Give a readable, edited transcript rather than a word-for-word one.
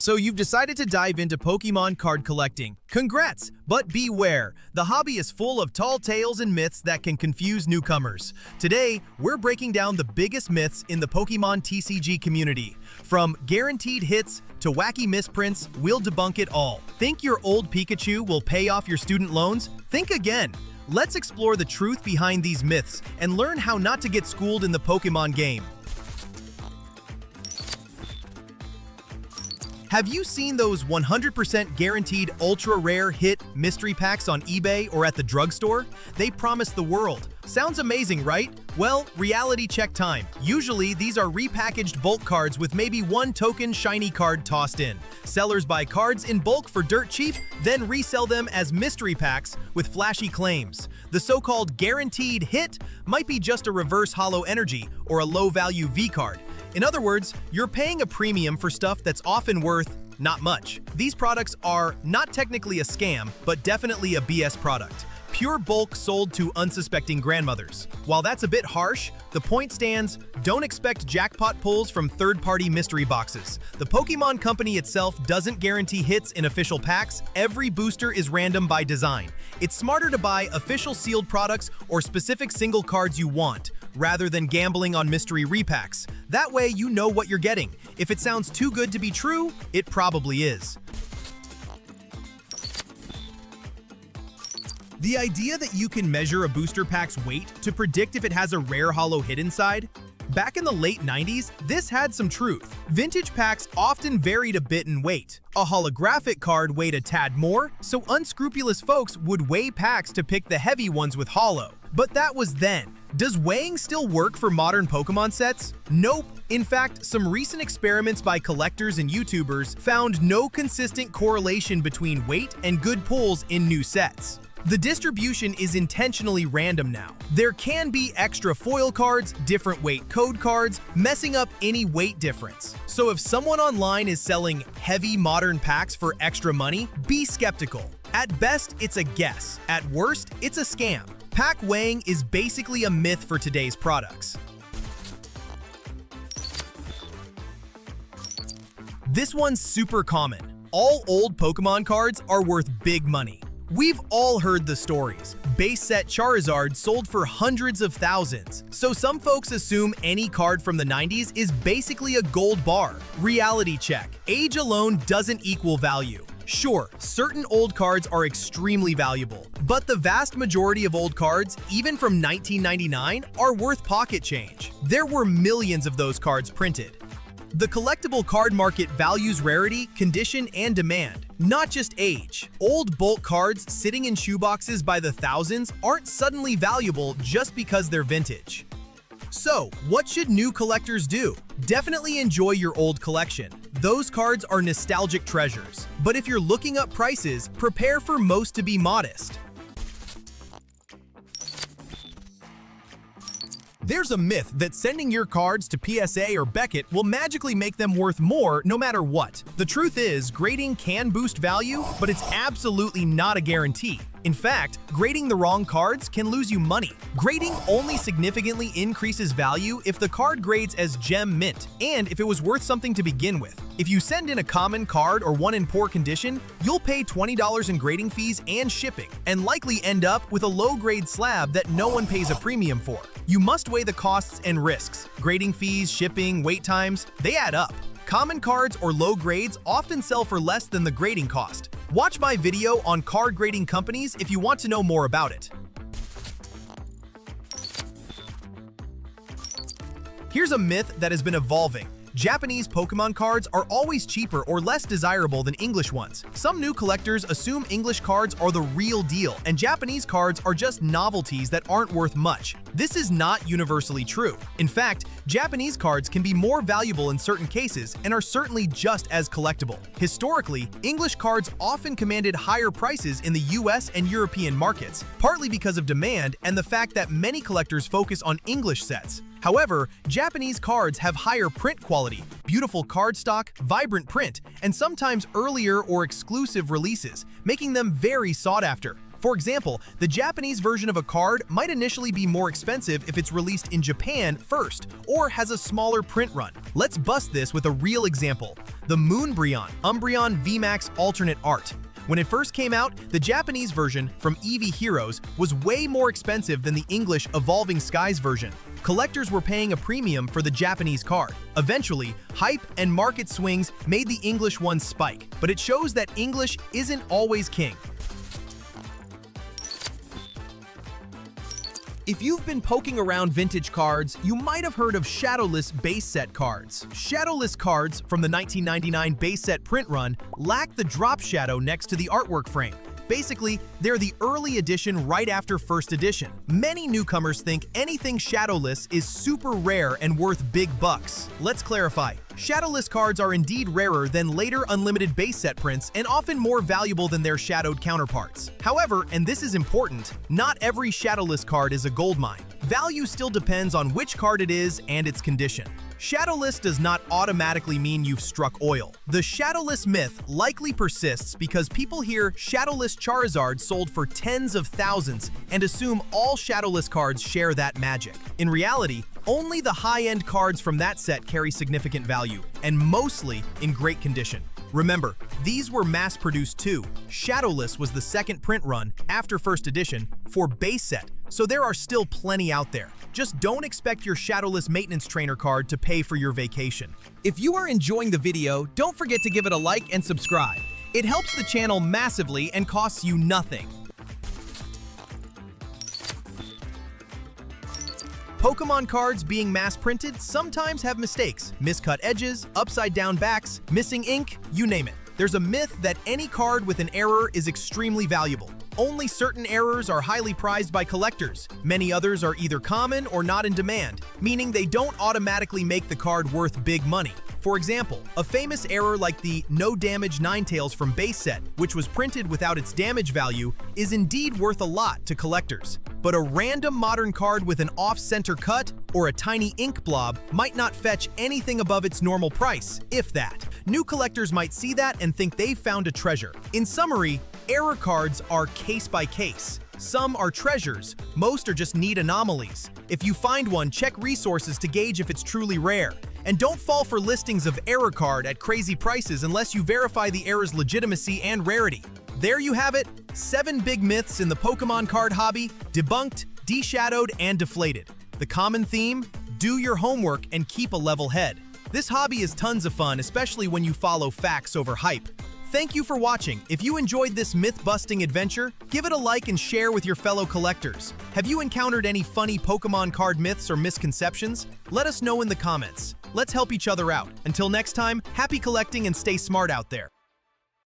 So you've decided to dive into Pokemon card collecting. Congrats! But beware, the hobby is full of tall tales and myths that can confuse newcomers. Today, we're breaking down the biggest myths in the Pokemon TCG community. From guaranteed hits to wacky misprints, we'll debunk it all. Think your old Pikachu will pay off your student loans? Think again. Let's explore the truth behind these myths and learn how not to get schooled in the Pokemon game. Have you seen those 100% guaranteed ultra-rare hit mystery packs on eBay or at the drugstore? They promise the world. Sounds amazing, right? Well, reality check time. Usually, these are repackaged bulk cards with maybe one token shiny card tossed in. Sellers buy cards in bulk for dirt cheap, then resell them as mystery packs with flashy claims. The so-called guaranteed hit might be just a reverse holo energy or a low-value V-card. In other words, you're paying a premium for stuff that's often worth not much. These products are not technically a scam, but definitely a BS product. Pure bulk sold to unsuspecting grandmothers. While that's a bit harsh, the point stands: don't expect jackpot pulls from third-party mystery boxes. The Pokemon Company itself doesn't guarantee hits in official packs. Every booster is random by design. It's smarter to buy official sealed products or specific single cards you want, rather than gambling on mystery repacks. That way you know what you're getting. If it sounds too good to be true, it probably is. The idea that you can measure a booster pack's weight to predict if it has a rare holo hit inside? Back in the late 90s, this had some truth. Vintage packs often varied a bit in weight. A holographic card weighed a tad more, so unscrupulous folks would weigh packs to pick the heavy ones with holo. But that was then. Does weighing still work for modern Pokemon sets? Nope. In fact, some recent experiments by collectors and YouTubers found no consistent correlation between weight and good pulls in new sets. The distribution is intentionally random now. There can be extra foil cards, different weight code cards, messing up any weight difference. So if someone online is selling heavy modern packs for extra money, be skeptical. At best, it's a guess. At worst, it's a scam. Pack weighing is basically a myth for today's products. This one's super common. All old Pokemon cards are worth big money. We've all heard the stories. Base set Charizard sold for hundreds of thousands. So some folks assume any card from the 90s is basically a gold bar. Reality check. Age alone doesn't equal value. Sure, certain old cards are extremely valuable, but the vast majority of old cards, even from 1999, are worth pocket change. There were millions of those cards printed. The collectible card market values rarity, condition, and demand, not just age. Old bulk cards sitting in shoeboxes by the thousands aren't suddenly valuable just because they're vintage. So, what should new collectors do? Definitely enjoy your old collection. Those cards are nostalgic treasures. But if you're looking up prices, prepare for most to be modest. There's a myth that sending your cards to PSA or Beckett will magically make them worth more no matter what. The truth is, grading can boost value, but it's absolutely not a guarantee. In fact, grading the wrong cards can lose you money. Grading only significantly increases value if the card grades as gem mint, and if it was worth something to begin with. If you send in a common card or one in poor condition, you'll pay $20 in grading fees and shipping, and likely end up with a low-grade slab that no one pays a premium for. You must weigh the costs and risks. Grading fees, shipping, wait times, they add up. Common cards or low grades often sell for less than the grading cost. Watch my video on card grading companies if you want to know more about it. Here's a myth that has been evolving. Japanese Pokemon cards are always cheaper or less desirable than English ones. Some new collectors assume English cards are the real deal, and Japanese cards are just novelties that aren't worth much. This is not universally true. In fact, Japanese cards can be more valuable in certain cases and are certainly just as collectible. Historically, English cards often commanded higher prices in the US and European markets, partly because of demand and the fact that many collectors focus on English sets. However, Japanese cards have higher print quality, beautiful cardstock, vibrant print, and sometimes earlier or exclusive releases, making them very sought after. For example, the Japanese version of a card might initially be more expensive if it's released in Japan first, or has a smaller print run. Let's bust this with a real example. The Moonbryon Umbreon VMAX alternate art. When it first came out, the Japanese version from Eevee Heroes was way more expensive than the English Evolving Skies version. Collectors were paying a premium for the Japanese card. Eventually, hype and market swings made the English one spike, but it shows that English isn't always king. If you've been poking around vintage cards, you might have heard of Shadowless base set cards. Shadowless cards from the 1999 base set print run lack the drop shadow next to the artwork frame. Basically, they're the early edition right after first edition. Many newcomers think anything shadowless is super rare and worth big bucks. Let's clarify. Shadowless cards are indeed rarer than later unlimited base set prints and often more valuable than their shadowed counterparts. However, and this is important, not every shadowless card is a goldmine. Value still depends on which card it is and its condition. Shadowless does not automatically mean you've struck oil. The Shadowless myth likely persists because people hear Shadowless Charizard sold for tens of thousands and assume all Shadowless cards share that magic. In reality, only the high-end cards from that set carry significant value, and mostly in great condition. Remember, these were mass-produced too. Shadowless was the second print run, after first edition, for base set, so there are still plenty out there. Just don't expect your Shadowless maintenance trainer card to pay for your vacation. If you are enjoying the video, don't forget to give it a like and subscribe. It helps the channel massively and costs you nothing. Pokémon cards being mass-printed sometimes have mistakes, miscut edges, upside-down backs, missing ink, you name it. There's a myth that any card with an error is extremely valuable. Only certain errors are highly prized by collectors. Many others are either common or not in demand, meaning they don't automatically make the card worth big money. For example, a famous error like the No Damage Ninetales from base set, which was printed without its damage value, is indeed worth a lot to collectors. But a random modern card with an off-center cut or a tiny ink blob might not fetch anything above its normal price, if that. New collectors might see that and think they've found a treasure. In summary, error cards are case by case. Some are treasures, most are just neat anomalies. If you find one, check resources to gauge if it's truly rare. And don't fall for listings of error card at crazy prices unless you verify the error's legitimacy and rarity. There you have it, 7 big myths in the Pokemon card hobby, debunked, deshadowed, and deflated. The common theme? Do your homework and keep a level head. This hobby is tons of fun, especially when you follow facts over hype. Thank you for watching. If you enjoyed this myth-busting adventure, give it a like and share with your fellow collectors. Have you encountered any funny Pokemon card myths or misconceptions? Let us know in the comments. Let's help each other out. Until next time, happy collecting and stay smart out there.